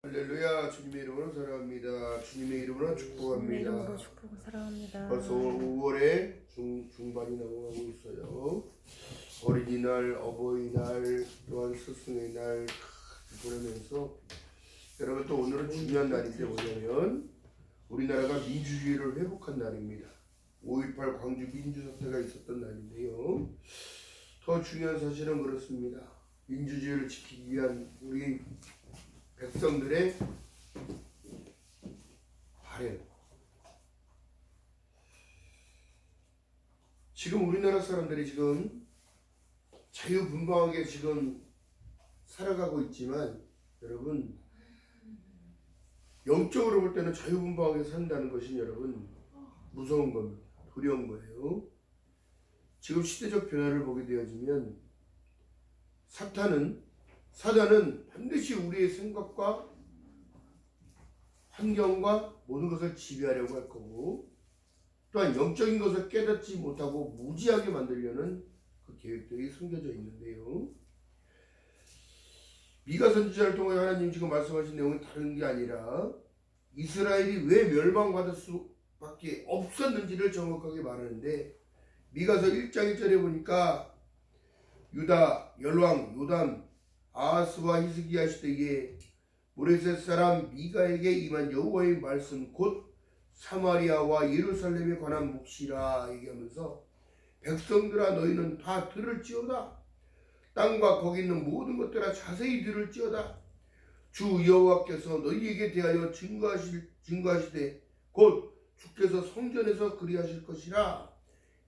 할렐루야. 주님의 이름으로 사랑합니다. 주님의 이름으로 축복합니다. 주님의 이름으로 축복을 사랑합니다. 벌써 5월의 중반이 넘어가고 있어요. 어린이날, 어버이날, 또한 스승의 날 보내면서 여러분 또 오늘은 중요한 날인데 뭐냐면 우리나라가 민주주의를 회복한 날입니다. 5.18 광주 민주사태가 있었던 날인데요. 더 중요한 사실은 그렇습니다. 민주주의를 지키기 위한 우리 백성들의 발행. 지금 우리나라 사람들이 지금 자유분방하게 지금 살아가고 있지만 여러분 영적으로 볼 때는 자유분방하게 산다는 것이 여러분 무서운 겁니다. 두려운 거예요. 지금 시대적 변화를 보게 되어지면 사단은 반드시 우리의 생각과 환경과 모든 것을 지배하려고 할 거고 또한 영적인 것을 깨닫지 못하고 무지하게 만들려는 그 계획들이 숨겨져 있는데요. 미가 선지자를 통해 하나님 지금 말씀하신 내용은 다른 게 아니라 이스라엘이 왜 멸망받을 수밖에 없었는지를 정확하게 말하는데 미가서 1장 1절에 보니까 유다 열왕 요담 아하스와 히스기야 시대에 모레셋 사람 미가에게 임한 여호와의 말씀 곧 사마리아와 예루살렘에 관한 몫이라 얘기하면서 백성들아 너희는 다 들을지어다. 땅과 거기 있는 모든 것들아 자세히 들을지어다. 주 여호와께서 너희에게 대하여 증거하시되 곧 주께서 성전에서 그리하실 것이라.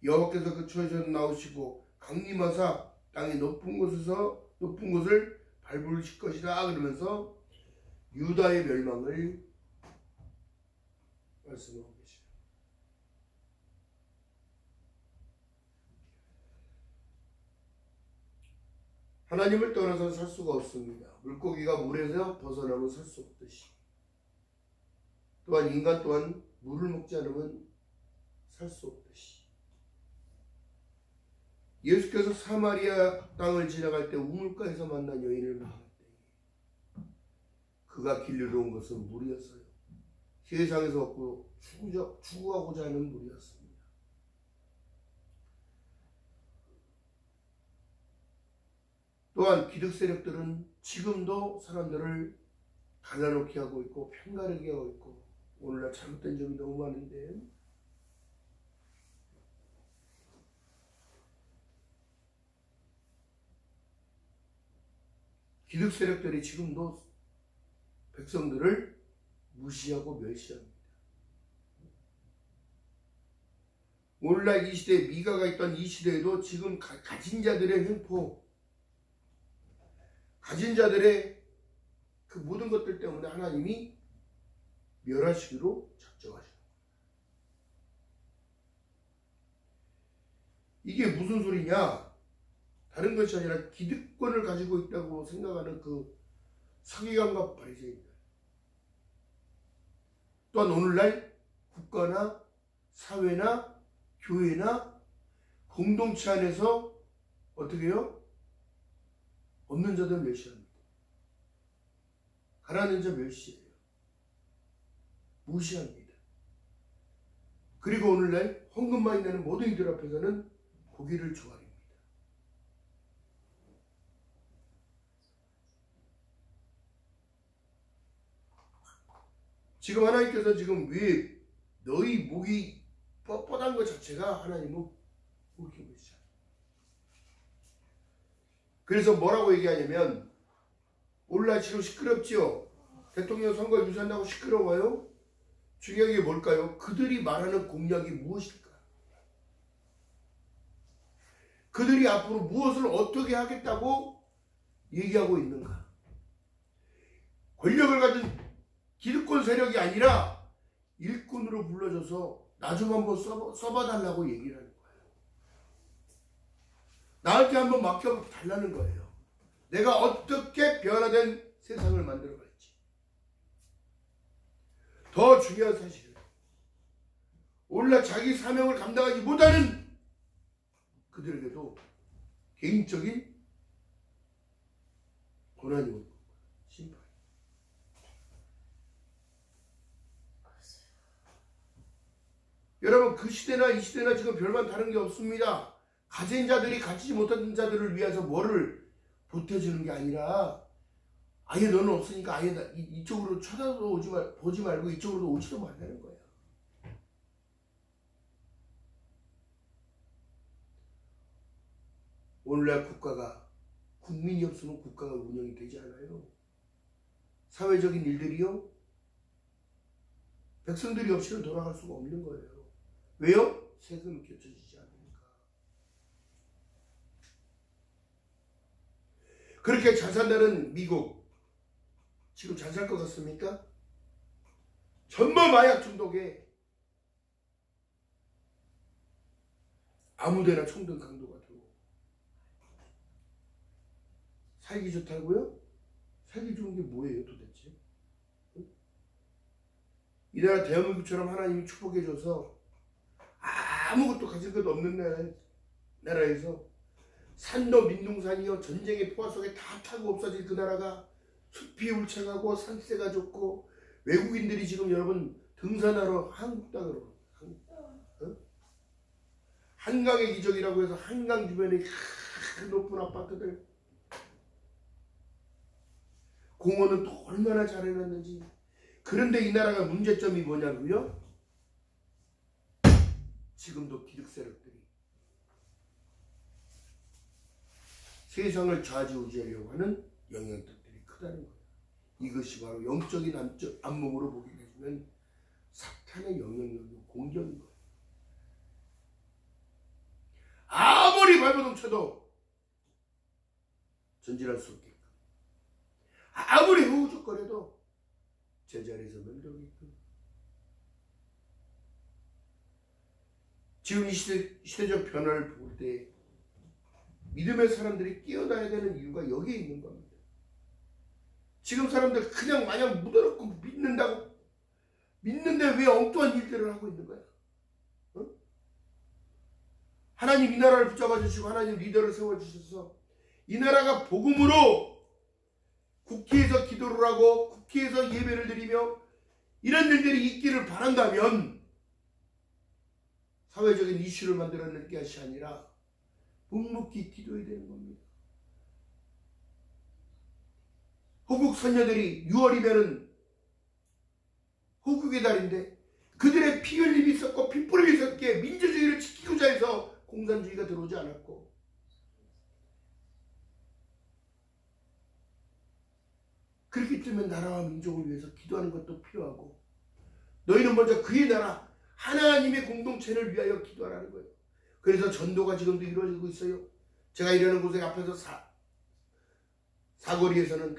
여호와께서 그 처에서 나오시고 강림하사 땅의 높은 곳을 밟으실 것이라 그러면서 유다의 멸망을 말씀하고 계시죠. 하나님을 떠나서는 살 수가 없습니다. 물고기가 물에서 벗어나면 살 수 없듯이 또한 인간 또한 물을 먹지 않으면 살 수 없듯이 예수께서 사마리아 땅을 지나갈 때 우물가에서 만난 여인을 만났대. 그가 길르러 온 것은 물이었어요. 세상에서 얻고 추구하고자 하는 물이었습니다. 또한 기득 세력들은 지금도 사람들을 갈라놓게 하고 있고 편가르게 하고 있고 오늘날 잘못된 점이 너무 많은데 기득 세력들이 지금도 백성들을 무시하고 멸시합니다. 오늘날 이 시대에 미가가 있던 이 시대에도 지금 가진 자들의 횡포, 가진 자들의 그 모든 것들 때문에 하나님이 멸하시기로 작정하셔요. 이게 무슨 소리냐? 다른 것이 아니라 기득권을 가지고 있다고 생각하는 그 사기감과 바리새인들. 또한 오늘날 국가나 사회나 교회나 공동체 안에서 어떻게 해요? 없는 자들 멸시합니다. 가난한 자 멸시해요. 무시합니다. 그리고 오늘날 헌금만 있는 모든 이들 앞에서는 고기를 조아립니다. 지금 하나님께서 지금 왜 너희 목이 뻣뻣한 것 자체가 하나님은 그렇게 보시죠. 그래서 뭐라고 얘기하냐면 오늘날 지금 시끄럽지요. 대통령 선거 유산다고 시끄러워요. 중요한 게 뭘까요? 그들이 말하는 공약이 무엇일까? 그들이 앞으로 무엇을 어떻게 하겠다고 얘기하고 있는가? 권력을 가진 기득권 세력이 아니라 일꾼으로 불러줘서 나 좀 한번 써봐달라고 얘기를 하는 거예요. 나한테 한번 맡겨달라는 거예요. 내가 어떻게 변화된 세상을 만들어갈지. 더 중요한 사실은 오늘날 자기 사명을 감당하지 못하는 그들에게도 개인적인 고난이 올 겁니다. 심판. 여러분 그 시대나 이 시대나 지금 별반 다른 게 없습니다. 가진 자들이 갖지 못한 자들을 위해서 뭐를 보태주는 게 아니라 아예 너는 없으니까 아예 이쪽으로 보지 말고 이쪽으로 오지도 말라는 거야. 오늘날 국가가 국민이 없으면 국가가 운영이 되지 않아요. 사회적인 일들이요. 백성들이 없이는 돌아갈 수가 없는 거예요. 왜요? 세금이 겹쳐지지 않으니까. 그렇게 잘 산다는 미국 지금 잘 살 것 같습니까? 전부 마약 중독에 아무데나 총등 강도가 들고 살기 좋다고요? 살기 좋은 게 뭐예요 도대체? 이 나라 대한민국처럼 하나님이 축복해줘서 아무것도 가진 것도 없는 나라에서 산도 민둥산이요 전쟁의 포화 속에 다 타고 없어질 그 나라가 숲이 울창하고 산세가 좋고 외국인들이 지금 여러분 등산하러 한국 땅으로 한강의 기적이라고 해서 한강 주변에 높은 아파트들 공원은 또 얼마나 잘 해놨는지. 그런데 이 나라가 문제점이 뭐냐고요? 지금도 기득 세력들이 세상을 좌지우지하려고 하는 영향력들이 크다는 거예요. 이것이 바로 영적인 안목으로 보게 되면 사탄의 영향력이고 공격인 거예요. 아무리 발버둥 쳐도 전진할 수 없게끔, 아무리 후우적거려도 제자리에서 멈추게끔. 지금 이 시대적 변화를 볼 때 믿음의 사람들이 끼어나야 되는 이유가 여기에 있는 겁니다. 지금 사람들 그냥 마냥 묻어놓고 믿는다고 믿는데 왜 엉뚱한 일들을 하고 있는 거야? 어? 하나님 이 나라를 붙잡아 주시고 하나님 리더를 세워주셔서 이 나라가 복음으로 국회에서 기도를 하고 국회에서 예배를 드리며 이런 일들이 있기를 바란다면 사회적인 이슈를 만들어낼 것이 아니라 묵묵히 기도해야 되는 겁니다. 호국 선녀들이 6월이면은 호국의 달인데 그들의 피 흘림이 있었고 핏부림이 있었기에 민주주의를 지키고자 해서 공산주의가 들어오지 않았고, 그렇기 때문에 나라와 민족을 위해서 기도하는 것도 필요하고, 너희는 먼저 그의 나라 하나님의 공동체를 위하여 기도하라는 거예요. 그래서 전도가 지금도 이루어지고 있어요. 제가 일하는 곳에 앞에서 사거리에서는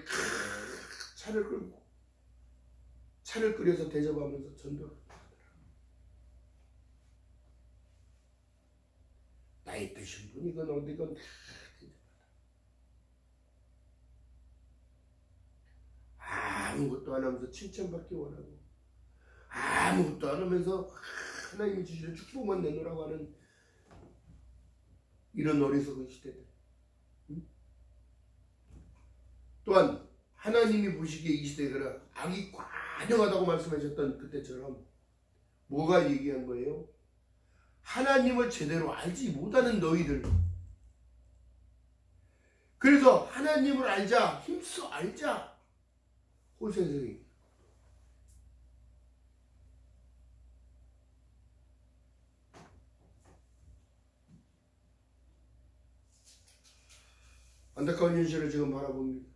차를 끓여서 대접하면서 전도를 하더라고요. 나이 드신 분이건 어디건 다 아무것도 안 하면서 칭찬받기 원하고 아무것도 안 하면서 하나님이 주시는 축복만 내놓으라고 하는 이런 어리석은 시대들. 또한 하나님이 보시기에 이 시대가 악이 관영하다고 말씀하셨던 그때처럼 뭐가 얘기한 거예요? 하나님을 제대로 알지 못하는 너희들. 그래서 하나님을 알자, 힘써 알자. 호세선생님. 안타까운 현실을 지금 바라봅니다.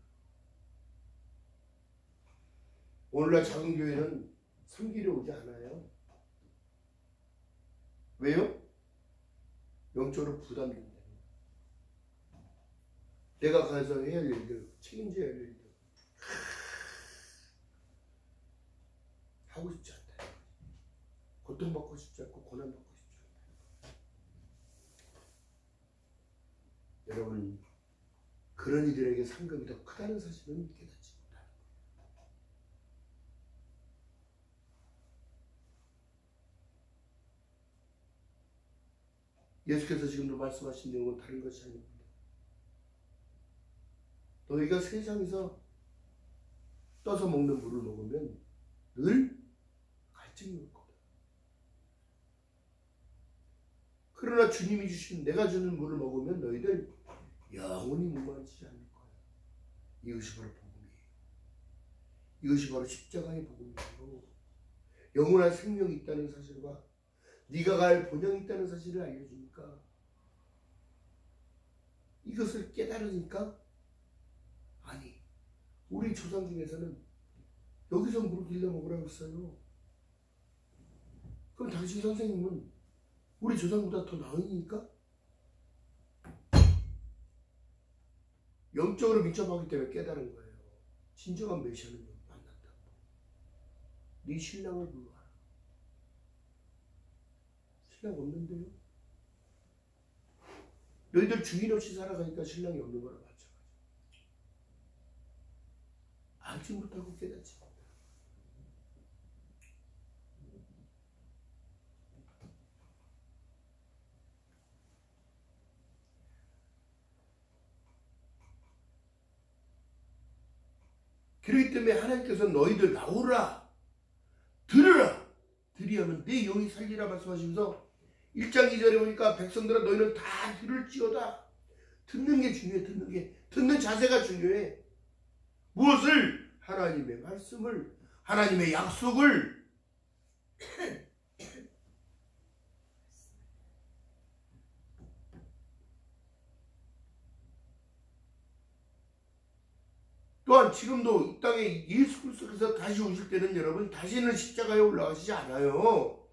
오늘날 작은 교회는 섬기려 오지 않아요. 왜요? 영적으로 부담된다. 내가 가서 해야 할 일들, 책임져야 할 일들 하고 싶지 않다. 고통받고 싶지 않고 고난받고 싶지 않다. 여러분, 그런 이들에게 상급이 더 크다는 사실은 깨닫지 못하는 거예요. 예수께서 지금도 말씀하신 내용은 다른 것이 아닙니다. 너희가 세상에서 떠서 먹는 물을 먹으면 늘 갈증이 올 거다. 그러나 주님이 주신 내가 주는 물을 먹으면 너희들 영원히 목마르지 않을 거야. 이것이 바로 복음이에요. 이것이 바로 십자가의 복음이에요. 영원한 생명이 있다는 사실과 네가 갈 본향이 있다는 사실을 알려주니까 이것을 깨달으니까 아니 우리 조상 중에서는 여기서 물을 길러 먹으라고 했어요. 그럼 당신 선생님은 우리 조상보다 더 나으니까? 영적으로 민첩하기 때문에 깨달은 거예요. 진정한 메시아는 만난다. 네 신랑을 불러라. 신랑 없는데요? 너희들 주인 없이 살아가니까 신랑이 없는 거랑 마찬가지야. 알지 못하고 깨닫지 못해. 그렇기 때문에 하나님께서 너희들 나오라 들으라 들으면 내 영이 살리라 말씀하시면서 1장 2절에 보니까 백성들아 너희는 다 들을지어다. 듣는 게 중요해. 듣는 자세가 중요해. 무엇을? 하나님의 말씀을, 하나님의 약속을. 또한 지금도 이 땅에 예수 그리스도께서 다시 오실 때는 여러분 다시는 십자가에 올라가시지 않아요.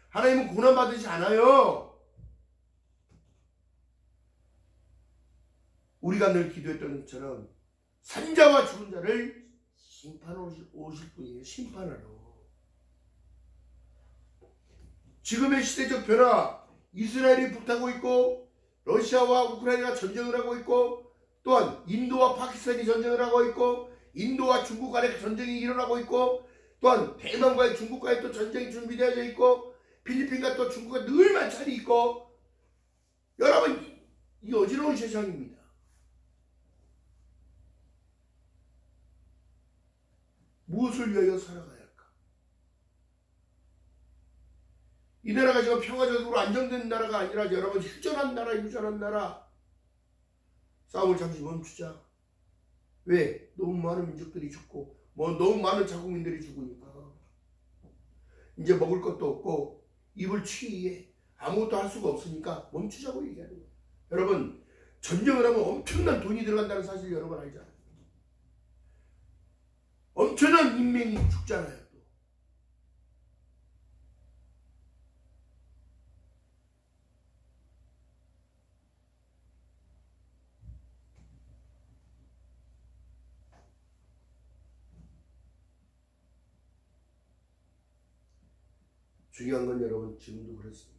하나님은 고난받으시지 않아요. 우리가 늘 기도했던 것처럼 산자와 죽은 자를 심판하러 오실 분이에요. 심판하러. 지금의 시대적 변화, 이스라엘이 불타고 있고 러시아와 우크라이나가 전쟁을 하고 있고 또한 인도와 파키스탄이 전쟁을 하고 있고 인도와 중국 간에 전쟁이 일어나고 있고 또한 대만과의 중국과의 또 전쟁이 준비되어져 있고 필리핀과 또 중국과 늘 만찬이 있고 여러분 이 어지러운 세상입니다. 무엇을 위하여 살아가야 할까? 이 나라가 지금 평화적으로 안정된 나라가 아니라 여러분 휴전한 나라 싸움을 잠시 멈추자. 왜? 너무 많은 민족들이 죽고 너무 많은 자국민들이 죽으니까 이제 먹을 것도 없고 입을 취해 아무것도 할 수가 없으니까 멈추자고 얘기하는 거예요. 여러분 전쟁을 하면 엄청난 돈이 들어간다는 사실 여러분 알잖아요. 엄청난 인명이 죽잖아요. 또. 중요한 건 여러분 지금도 그렇습니다.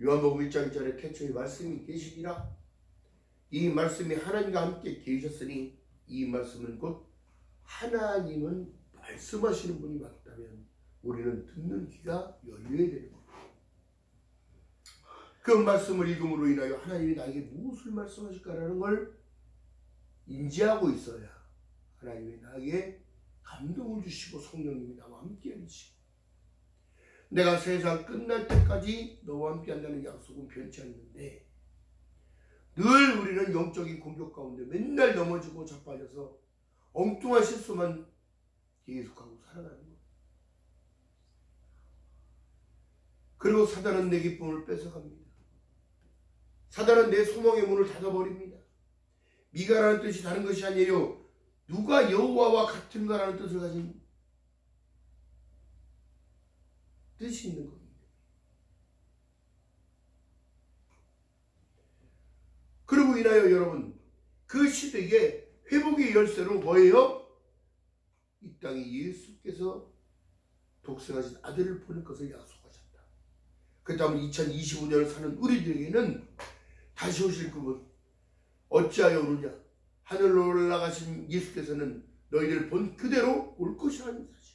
요한복음 1장 1절에 태초에 말씀이 계시니라. 이 말씀이 하나님과 함께 계셨으니 이 말씀은 곧 하나님은 말씀하시는 분이 맞다면 우리는 듣는 귀가 열려야 되는 겁니다. 그 말씀을 읽음으로 인하여 하나님이 나에게 무엇을 말씀하실까라는 걸 인지하고 있어야 하나님이 나에게 감동을 주시고 성령님이 나와 함께 하시고 내가 세상 끝날 때까지 너와 함께 한다는 약속은 변치 않는데 늘 우리는 영적인 공격 가운데 맨날 넘어지고 자빠져서 엉뚱한 실수만 계속하고 살아가는 거예요. 그리고 사단은 내 기쁨을 뺏어갑니다. 사단은 내 소망의 문을 닫아버립니다. 미가라는 뜻이 다른 것이 아니에요. 누가 여호와와 같은가라는 뜻을 가진 뜻이 있는 겁니다. 그리고 인하여 여러분 그 시대에 회복의 열쇠로 뭐예요? 이 땅에 예수께서 독생하신 아들을 보낼 것을 약속하셨다. 그 다음 2025년을 사는 우리들에게는 다시 오실 그분 어찌하여 오느냐? 하늘로 올라가신 예수께서는 너희를 본 그대로 올 것이라는 사실.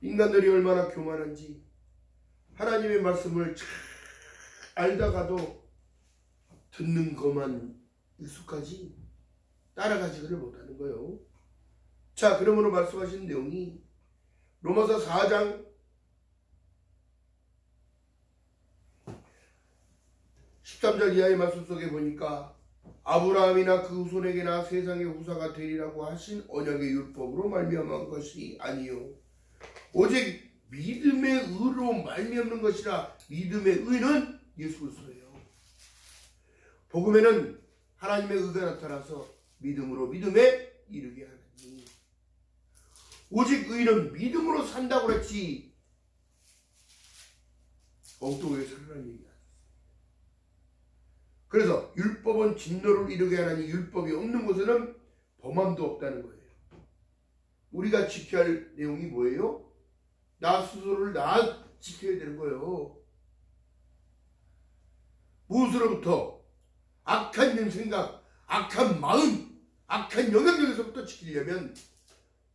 인간들이 얼마나 교만한지 하나님의 말씀을 잘 알다가도 듣는 것만 익숙하지 따라가지를 못하는 거예요. 자, 그러므로 말씀하신 내용이 로마서 4장 13절 이하의 말씀 속에 보니까 아브라함이나 그 후손에게나 세상의 후사가 되리라고 하신 언약의 율법으로 말미암은 것이 아니요 오직 믿음의 의로 말미암는 것이라. 믿음의 의는 예수 그리스도예요. 복음에는 하나님의 의가 나타나서 믿음으로 믿음에 이르게 하느니 오직 의는 믿음으로 산다고 그랬지 엉뚱하게 살라는 얘기야. 그래서 율법은 진노를 이루게 하나니 율법이 없는 곳에는 범함도 없다는 거예요. 우리가 지켜야 할 내용이 뭐예요? 나 스스로를 나 지켜야 되는 거예요. 무엇으로부터? 악한 생각, 악한 마음, 악한 영향력에서부터 지키려면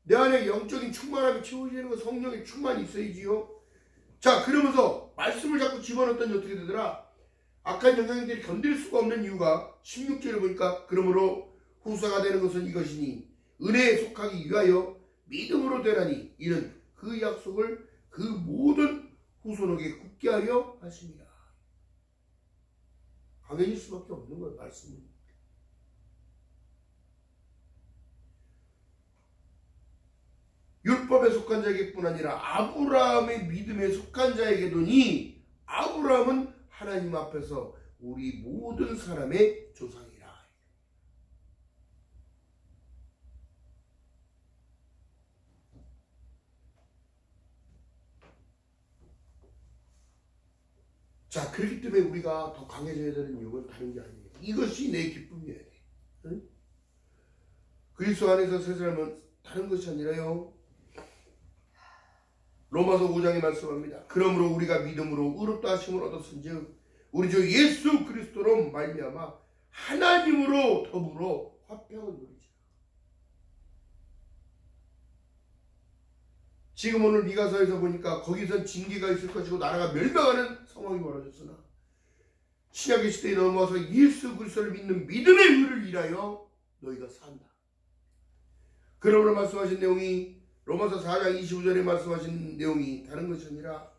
내 안에 영적인 충만함이 채워지는 거, 성령의 충만이 있어야지요. 자, 그러면서 말씀을 자꾸 집어넣었더니 어떻게 되더라? 악한 영향들이 견딜 수가 없는 이유가 16절을 보니까 그러므로 후사가 되는 것은 이것이니 은혜에 속하기 위하여 믿음으로 되라니 이는 그 약속을 그 모든 후손에게 굳게 하려 하십니다. 강해질 수밖에 없는 거예요. 말씀은. 율법에 속한 자에게뿐 아니라 아브라함의 믿음에 속한 자에게도니 아브라함은 하나님 앞에서 우리 모든 사람의 조상이라. 자, 그렇기 때문에 우리가 더 강해져야 되는 이유는 다른 게 아니에요. 이것이 내 기쁨이어야 돼. 응? 그리스도 안에서 새 삶은 다른 것이 아니라요. 로마서 5장에 말씀합니다. 그러므로 우리가 믿음으로 의롭다 하심을 얻었은즉 우리 주 예수 그리스도로 말미암아 하나님으로 더불어 화평을 누리자. 지금 오늘 미가서에서 보니까 거기선 징계가 있을 것이고 나라가 멸망하는 상황이 벌어졌으나 신약의 시대에 넘어와서 예수 그리스도를 믿는 믿음의 의를 위하여 너희가 산다. 그러므로 말씀하신 내용이 로마서 4장 25절에 말씀하신 내용이 다른 것이 아니라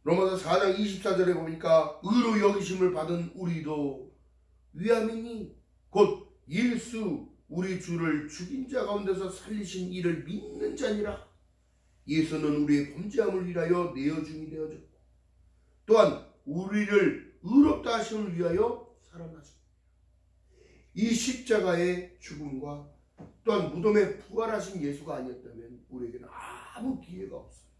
로마서 4장 24절에 보니까 의로 여기심을 받은 우리도 위함이니 곧 예수 우리 주를 죽인 자 가운데서 살리신 이를 믿는 자니라. 예수는 우리의 범죄함을 위하여 내어줌이 되어졌고 또한 우리를 의롭다 하심을 위하여 살아나셨습니다. 이 십자가의 죽음과 또한 무덤에 부활하신 예수가 아니었다면 우리에게는 아무 기회가 없어요.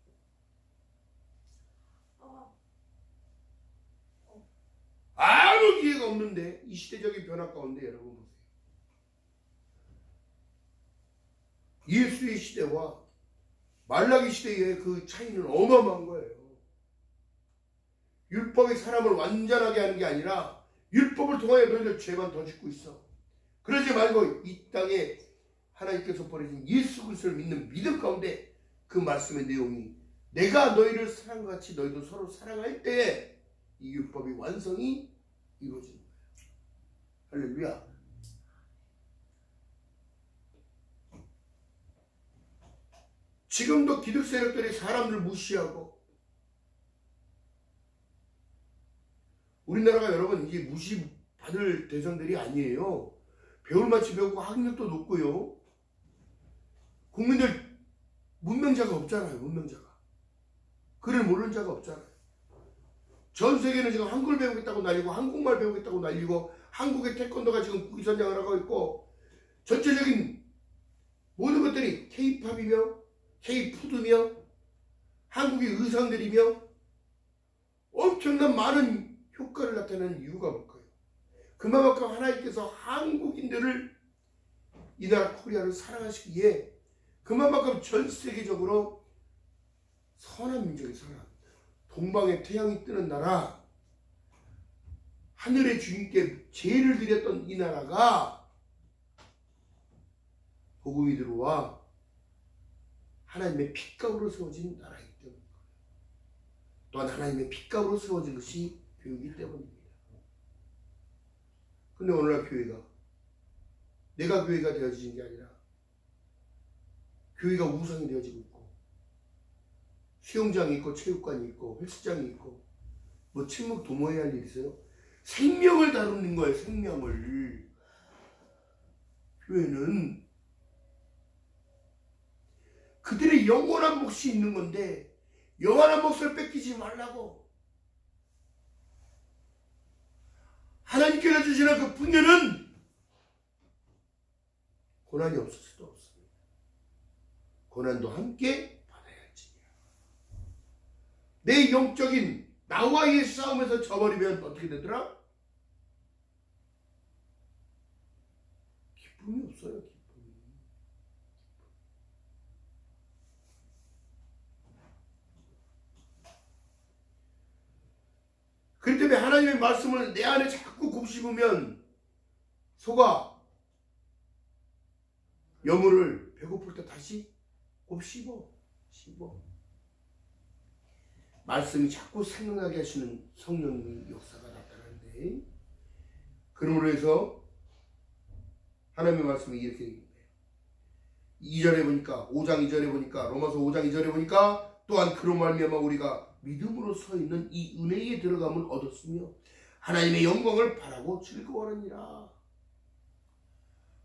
아무 기회가 없는데 이 시대적인 변화 가운데 여러분 보세요. 예수의 시대와 말라기 시대의 그 차이는 어마어마한 거예요. 율법이 사람을 완전하게 하는 게 아니라 율법을 통하여 너희들 죄만 더 짓고 있어. 그러지 말고 이 땅에 하나님께서 보내신 예수 그리스도를 믿는 믿음 가운데 그 말씀의 내용이 내가 너희를 사랑과 같이 너희도 서로 사랑할 때에 이 율법이 완성이 이루어지는 거예요. 할렐루야. 지금도 기득 세력들이 사람들 무시하고 우리나라가 여러분 이게 무시받을 대상들이 아니에요. 배울 만치 배우고 학력도 높고요. 국민들 문명자가 없잖아요. 문명자가. 글을 모르는 자가 없잖아요. 전 세계는 지금 한글 배우겠다고 날리고 한국말 배우겠다고 날리고 한국의 태권도가 지금 국위선양을 하고 있고 전체적인 모든 것들이 K-팝이며 K-푸드며 한국의 의상들이며 엄청난 많은 효과를 나타내는 이유가 뭘까요? 그만큼 하나님께서 한국인들을 이 나라 코리아를 사랑하시기에 그만큼 전 세계적으로 선한 민족이 살아납니다. 동방의 태양이 뜨는 나라, 하늘의 주님께 제를 드렸던 이 나라가 복음이 들어와 하나님의 핏값으로 세워진 나라이기 때문입니다. 또한 하나님의 핏값으로 세워진 것이 교육이기 때문입니다. 근데 오늘날 교회가 내가 교회가 되어지는 게 아니라 교회가 우상이 되어지고 있고, 수영장이 있고 체육관이 있고 헬스장이 있고 뭐 침묵 도모해야 할 일 있어요? 생명을 다루는 거예요. 생명을. 교회는 그들의 영원한 몫이 있는 건데 영원한 몫을 뺏기지 말라고. 하나님께서 주시는 그 분녀는 고난이 없을 수도 없습니다. 고난도 함께 받아야 할지니라. 내 영적인 나와의 싸움에서 져버리면 어떻게 되더라? 기쁨이 없어요. 기쁨이. 그렇기 때문에 하나님의 말씀을 내 안에 자꾸 곱씹으면 속아 여물을 배고플 때 다시 곱씹어. 말씀이 자꾸 생각나게 하시는 성령의 역사가 나타나는데, 그러므로 해서 하나님의 말씀이 이렇게 얘기해요. 2절에 보니까 5장 2절에 보니까 로마서 5장 2절에 보니까 또한 그로 말미암아 우리가 믿음으로 서 있는 이 은혜에 들어감을 얻었으며 하나님의 영광을 바라고 즐거워하느니라.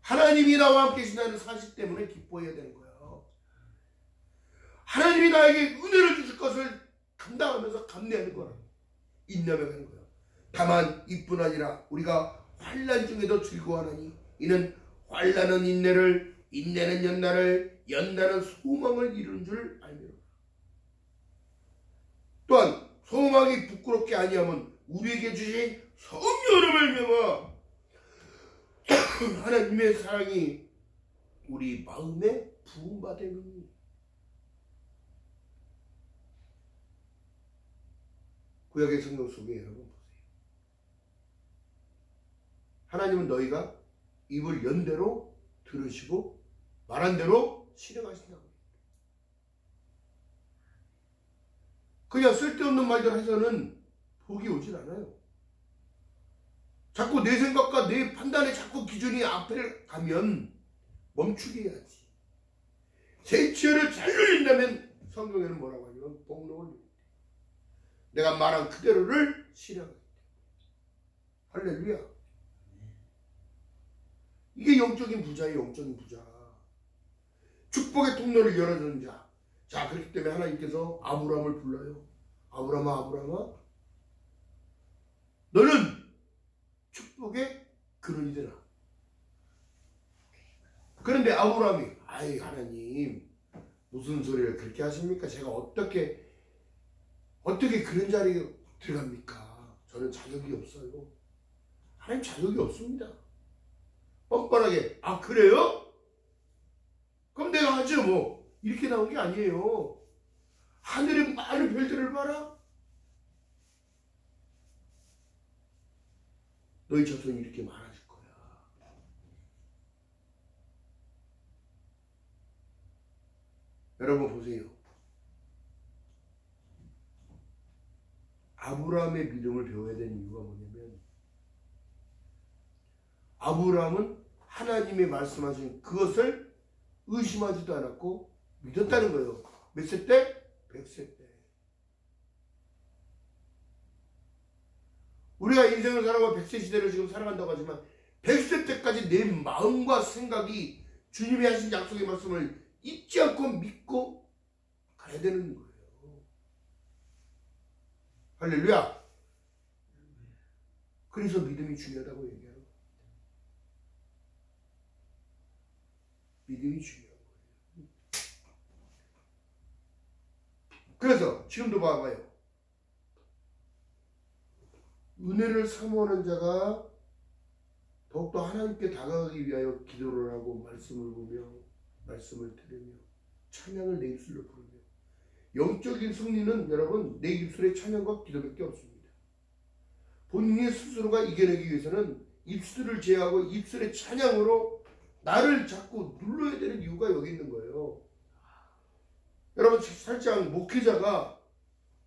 하나님이 나와 함께 계신다는 사실 때문에 기뻐해야 되는 거예요. 하나님이 나에게 은혜를 주실 것을 감당하면서 감내하는 거라. 인내하는 거예요. 다만 이뿐 아니라 우리가 환난 중에도 즐거워하나니 이는 환난은 인내를, 인내는 연단을, 연단은 소망을 이루는 줄 알미라. 또한 소망이 부끄럽게 아니하면 우리에게 주신 성령으로 말미암아 하나님의 사랑이 우리 마음에 부음받음이니. 구약의 성경 속에 여러분 보세요. 하나님은 너희가 입을 연 대로 들으시고 말한 대로 실행하신다고. 그냥 쓸데없는 말들 해서는 복이 오질 않아요. 자꾸 내 생각과 내 판단에 자꾸 기준이 앞에 가면 멈추게 해야지. 새 치열을 잘 누린다면 성경에는 뭐라고 하냐면 복록을 누린다. 내가 말한 그대로를 실행한다. 할렐루야. 이게 영적인 부자예요. 영적인 부자. 축복의 통로를 열어주는 자. 자, 그렇기 때문에 하나님께서 아브라함을 불러요. 아브라함아 너는 축복의 근원이 되라. 그런데 아브라함이 아이 하나님 무슨 소리를 그렇게 하십니까? 제가 어떻게 그런 자리에 들어갑니까? 저는 자격이 없어요. 하나님 자격이 없습니다. 뻔뻔하게 아 그래요? 그럼 내가 하죠 뭐. 이렇게 나온 게 아니에요. 하늘의 많은 별들을 봐라. 너희 자손이 이렇게 많아질 거야. 여러분 보세요. 아브라함의 믿음을 배워야 되는 이유가 뭐냐면 아브라함은 하나님의 말씀하신 그것을 의심하지도 않았고 믿었다는 거예요. 몇 세 때? 100세 때. 우리가 인생을 살아가 100세 시대를 지금 살아간다고 하지만 100세 때까지 내 마음과 생각이 주님이 하신 약속의 말씀을 잊지 않고 믿고 가야 되는 거예요. 할렐루야. 그래서 믿음이 중요하다고 얘기하는 거예요. 믿음이 중요한 거예요. 그래서 지금도 봐봐요. 은혜를 사모하는 자가 더욱더 하나님께 다가가기 위하여 기도를 하고 말씀을 보며 말씀을 들으며 찬양을 내 입술로 부르며 영적인 승리는 여러분 내 입술의 찬양과 기도밖에 없습니다. 본인의 스스로가 이겨내기 위해서는 입술을 제어하고 입술의 찬양으로 나를 자꾸 눌러야 되는 이유가 여기 있는 거예요. 여러분 살짝 목회자가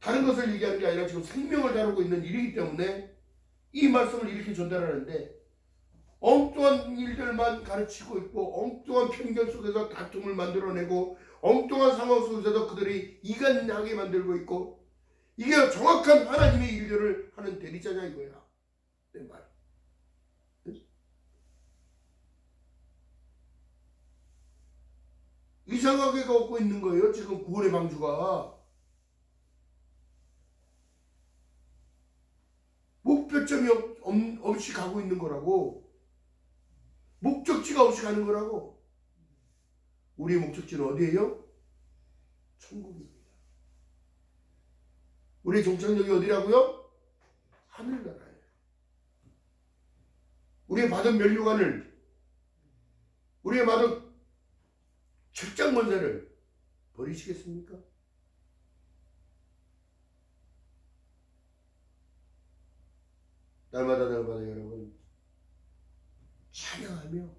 다른 것을 얘기하는 게 아니라 지금 생명을 다루고 있는 일이기 때문에 이 말씀을 이렇게 전달하는데 엉뚱한 일들만 가르치고 있고 엉뚱한 편견 속에서 다툼을 만들어내고 엉뚱한 상황 속에서도 그들이 이간하게 만들고 있고 이게 정확한 하나님의 일들을 하는 대리자냐 이거야. 내 말. 이상하게 걷고 있는 거예요. 지금 구원의 방주가. 목표점이 없이 가고 있는 거라고. 목적지가 없이 가는 거라고. 우리의 목적지는 어디예요? 천국입니다. 우리의 종착역이 어디라고요? 하늘나라예요. 우리의 받은 면류관을, 우리의 받은 책장 권세를 버리시겠습니까? 날마다 여러분 찬양하며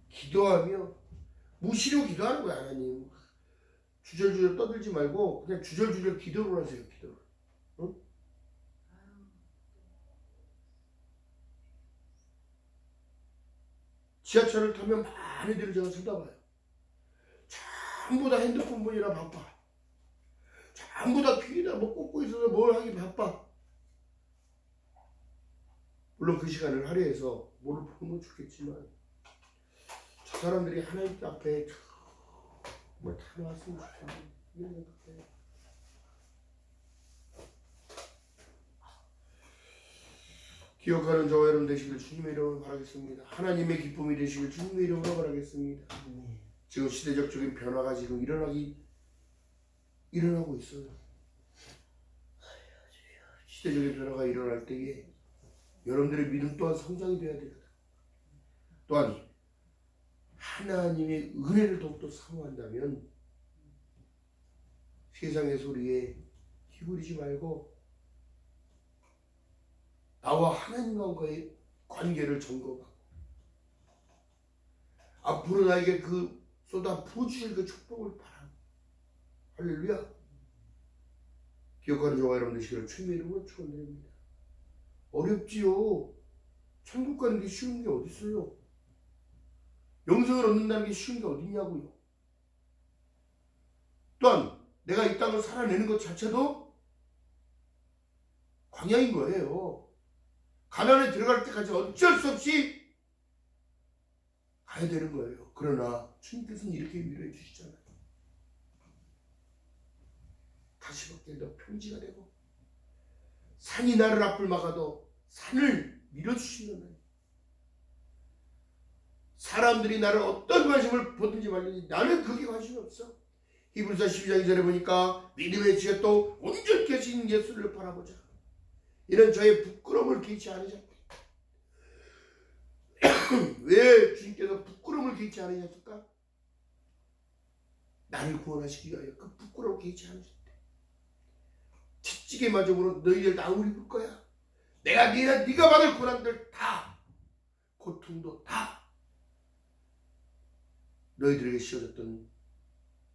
기도하며 무시로 기도하는 거야. 하나님 주절주절 떠들지 말고 그냥 주절주절 기도를 하세요. 기도를. 응? 지하철을 타면 많은 애들을 제가 쳐다봐요. 전부 다 핸드폰 보느라 바빠. 전부 다 귀에다 뭐 꽂고 있어서 뭘 하기 바빠. 물론 그 시간을 할애해서 뭐를 보는 건 좋겠지만 저 사람들이 하나님 앞에 정말 다 나왔으면 좋겠다 이런 생각해요. 기억하는 저와 여러분 되시길 주님의 이름으로 바라겠습니다. 하나님의 기쁨이 되시길 주님의 이름으로 바라겠습니다. 지금 시대적인 변화가 지금 일어나고 있어요. 시대적인 변화가 일어날 때에 여러분들의 믿음 또한 성장이 되어야 되거든. 또한 하나님의 은혜를 더욱더 사모한다면 세상의 소리에 기울이지 말고 나와 하나님과의 관계를 점검하고 앞으로 나에게 그 쏟아 부어주실 그 축복을 바라. 할렐루야. 기억하는 저와 여러분 되시기를 주님의 이름으로 축원드립니다. 어렵지요. 천국 가는 게 쉬운 게 어디 있어요? 영생을 얻는다는 게 쉬운 게 어딨냐고요. 또한 내가 이 땅을 살아내는 것 자체도 광야인 거예요. 가나안에 들어갈 때까지 어쩔 수 없이 가야 되는 거예요. 그러나 주님께서는 이렇게 위로해 주시잖아요. 다시 걷게 더 평지가 되고 산이 나를 앞을 막아도 산을 밀어주시는 사람들이 나를 어떤 관심을 보든지 말든지 나는 그게 관심이 없어. 히브리서 12장 2절에 보니까 믿음의 지혜 또 온전히 하신 예수를 바라보자. 이런 저의 부끄러움을 개의치 않으셨다. 왜 주님께서 부끄러움을 개의치 않으셨을까? 나를 구원하시기 위하여 그 부끄러움을 개의치 않으셨대. 채찍의 맞음으로 너희들 다 울릴 거야. 내가 네가 받을 고난들 다, 고통도 다 너희들에게 씌워졌던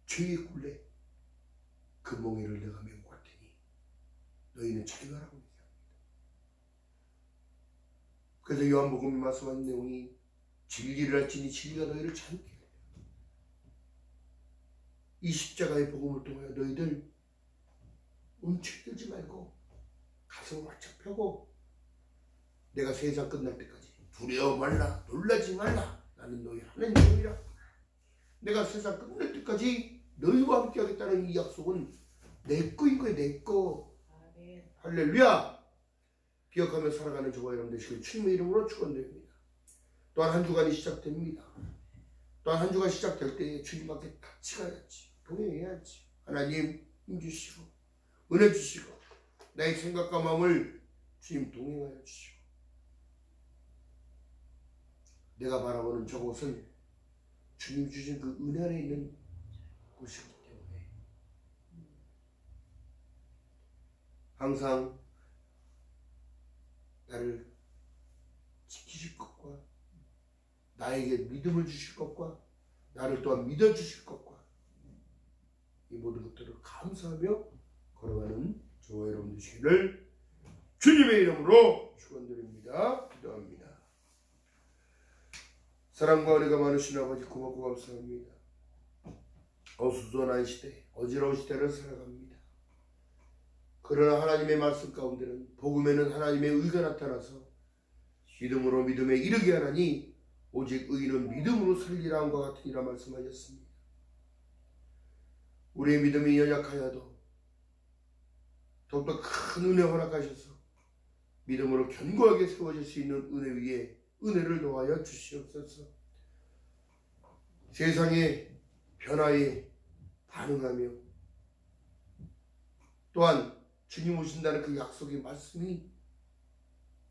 죄의 굴레 그 몽에를 내가 메고 갈 테니 너희는 잘 가라고 얘기합니다. 그래서 요한복음이 말씀하는 내용이 진리를 알지니 진리가 너희를 자유케 하리라. 이 십자가의 복음을 통하여 너희들 움츠러들지 말고 가슴을 활짝 펴고 내가 세상 끝날 때까지 두려워 말라 놀라지 말라 나는 너희 하나님이라. 내가 세상 끝날 때까지 너희와 함께 하겠다는 이 약속은 내 거인 거야. 내 거. 할렐루야. 기억하며 살아가는 저와 여러분 되시길 주님의 이름으로 축원드립니다. 또한 한 주간이 시작됩니다. 또한 한 주간 시작될 때 주님과 함께 같이 가야지. 동행해야지. 하나님 힘주시고 은혜 주시고 나의 생각과 마음을 주님 동행하여 주시고 내가 바라보는 저곳은 주님 주신 그 은혜 안에 있는 곳이기 때문에 항상 나를 지키실 것과 나에게 믿음을 주실 것과 나를 또한 믿어주실 것과 이 모든 것들을 감사하며 걸어가는 저와 여러분 되시기를 주님의 이름으로 축원드립니다. 기도합니다. 사랑과 은혜가 많으신 아버지 고맙고 감사합니다. 어수선한 시대, 어지러운 시대를 살아갑니다. 그러나 하나님의 말씀 가운데는 복음에는 하나님의 의가 나타나서 믿음으로 믿음에 이르게 하나니 오직 의인은 믿음으로 살리라 함과 같으니라 말씀하셨습니다. 우리의 믿음이 연약하여도 더욱더 큰 은혜 허락하셔서 믿음으로 견고하게 세워질 수 있는 은혜 위에 은혜를 더하여 주시옵소서. 세상의 변화에 반응하며 또한 주님 오신다는 그 약속의 말씀이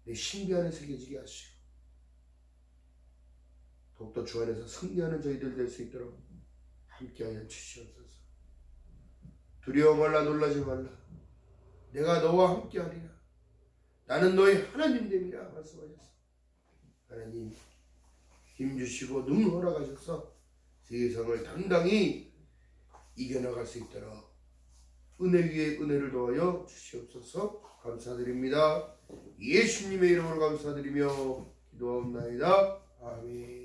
내 신비 안에 새겨지게 하시고 더욱더 주 안에서 승리하는 저희들 될 수 있도록 함께하여 주시옵소서. 두려워 말라, 놀라지 말라. 내가 너와 함께하리라. 나는 너의 하나님 됨이라 말씀하셨습니다. 하나님 힘주시고 눈 허락하셔서 세상을 당당히 이겨나갈 수 있도록 은혜 위에 은혜를 더하여 주시옵소서. 감사드립니다. 예수님의 이름으로 감사드리며 기도하옵나이다. 아멘.